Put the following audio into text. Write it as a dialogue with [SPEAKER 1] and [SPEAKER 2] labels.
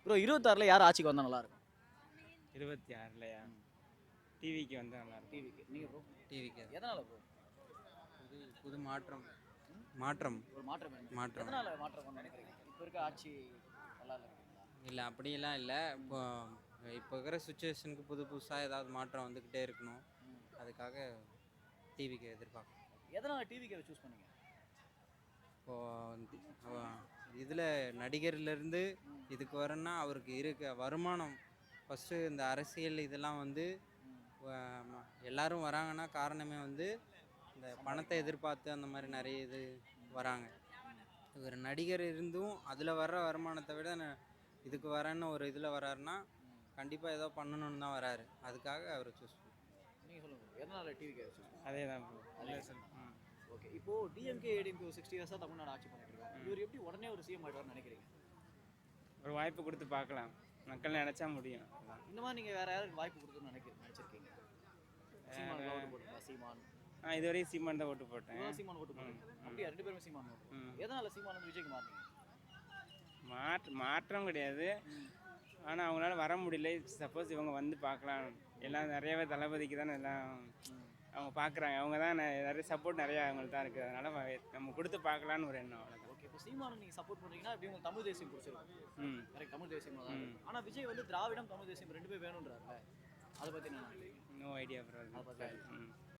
[SPEAKER 1] Bro 26ல யார் ஆட்சிக்கு வந்தா நல்லா இருக்கும்?
[SPEAKER 2] 26லயா? டிவிக்கு வந்தா நல்லா இருக்கும்.
[SPEAKER 1] டிவிக்கு. நீங்க ப்ரோ?
[SPEAKER 3] டிவிக்கு
[SPEAKER 1] எதனால ப்ரோ?
[SPEAKER 3] புது புது மாற்றம் மாற்றம்
[SPEAKER 1] ஒரு மாற்றம் வேணும்.
[SPEAKER 3] மாற்றம்
[SPEAKER 1] எதனால மாற்றம் வேணும்னு நினைக்கிறீங்க? இப்போ இருக்க ஆட்சி நல்லா இல்லைங்களா?
[SPEAKER 3] இல்லை அப்படியெல்லாம் இல்லை. இப்போ இருக்கிற சுச்சுவேஷனுக்கு புது புதுசாக ஏதாவது மாற்றம் வந்துக்கிட்டே இருக்கணும். அதுக்காக டிவிக்கு எதிர்பார்க்குறோம்.
[SPEAKER 1] எதனால டிவிக்கு சூஸ் பண்ணீங்க?
[SPEAKER 3] இப்போது இதில் நடிகர்லேருந்து இதுக்கு வரேன்னா அவருக்கு இருக்க வருமானம் ஃபஸ்ட்டு இந்த அரசியல் இதெல்லாம் வந்து எல்லாரும் வராங்கன்னா காரணமே வந்து இந்த பணத்தை எதிர்பார்த்து அந்த மாதிரி நிறைய இது வராங்க. இவர் நடிகர் இருந்தும் அதில் வர்ற வருமானத்தை விட இதுக்கு வரேன்னு ஒரு இதில் வராருன்னா கண்டிப்பாக ஏதோ பண்ணணும்னு தான் வராரு. அதுக்காக அவர் சூஸ் பண்ணுறாரு.
[SPEAKER 1] நீங்கள் சொல்லுங்கள், எதனால டிவிக்கு சூஸ் பண்ணீங்க?
[SPEAKER 2] அதே தான் ப்ரோ.
[SPEAKER 1] அதே ஓகே. இப்போது டிஎம்கே ஏடிஎம்கே 60 இயர்ஸாக தமிழ்நாடு ஆட்சி பண்ணிட்டு இருக்காங்க. இவர் எப்படி உடனே ஒரு சிஎம் ஆகிடுவார்னு நினைக்கிறீங்க?
[SPEAKER 2] ஒரு வாய்ப்பு கொடுத்து பார்க்கலாம். மக்கள் நினச்சா முடியும். அதான்.
[SPEAKER 1] இந்த மாதிரி நீங்கள் வேறு யாருக்கு வாய்ப்பு கொடுத்துன்னு நினச்சிருக்கீங்க? சீமான் ஓட்டு போட்டுங்களா? சீமான்
[SPEAKER 2] இதுவரையும் சீமான் தான் ஓட்டு போட்டேன்.
[SPEAKER 1] சீமான் ஓட்டு போட்டுங்க. அப்படியா? 2 பேருமே சீமான் ஓட்டு. எதனால சீமான் வந்து விஜய்க்கு மாறினீங்க?
[SPEAKER 2] மாற்றம் கிடையாது. ஆனால் அவங்களால வர முடியல. சப்போஸ் இவங்க வந்து பார்க்கலாம். எல்லாம் நிறையவே தளபதிக்கு தானே எல்லாம் அவங்க பார்க்குறாங்க. அவங்க தான் நிறைய சப்போர்ட் நிறையா அவங்களுக்கு தான் இருக்குது. அதனால் நம்ம கொடுத்து பார்க்கலான்னு ஒரு எண்ணம், அவ்வளோதான்.
[SPEAKER 1] ஓகே. இப்போ சீமானை நீங்கள் சப்போர்ட் பண்ணுறீங்கன்னா எப்படி உங்களுக்கு தமிழ் தேசியம் பிடிச்சிருக்கும்? கரெக்ட், தமிழ் தேசியம் தான். ஆனால் விஜய் வந்து திராவிடம் தமிழ் தேசியம் 2 பேர் வேணுன்றாருல, அதை பற்றி என்ன நினைக்கிறீங்க?
[SPEAKER 2] No idea bro.
[SPEAKER 1] அதை பற்றி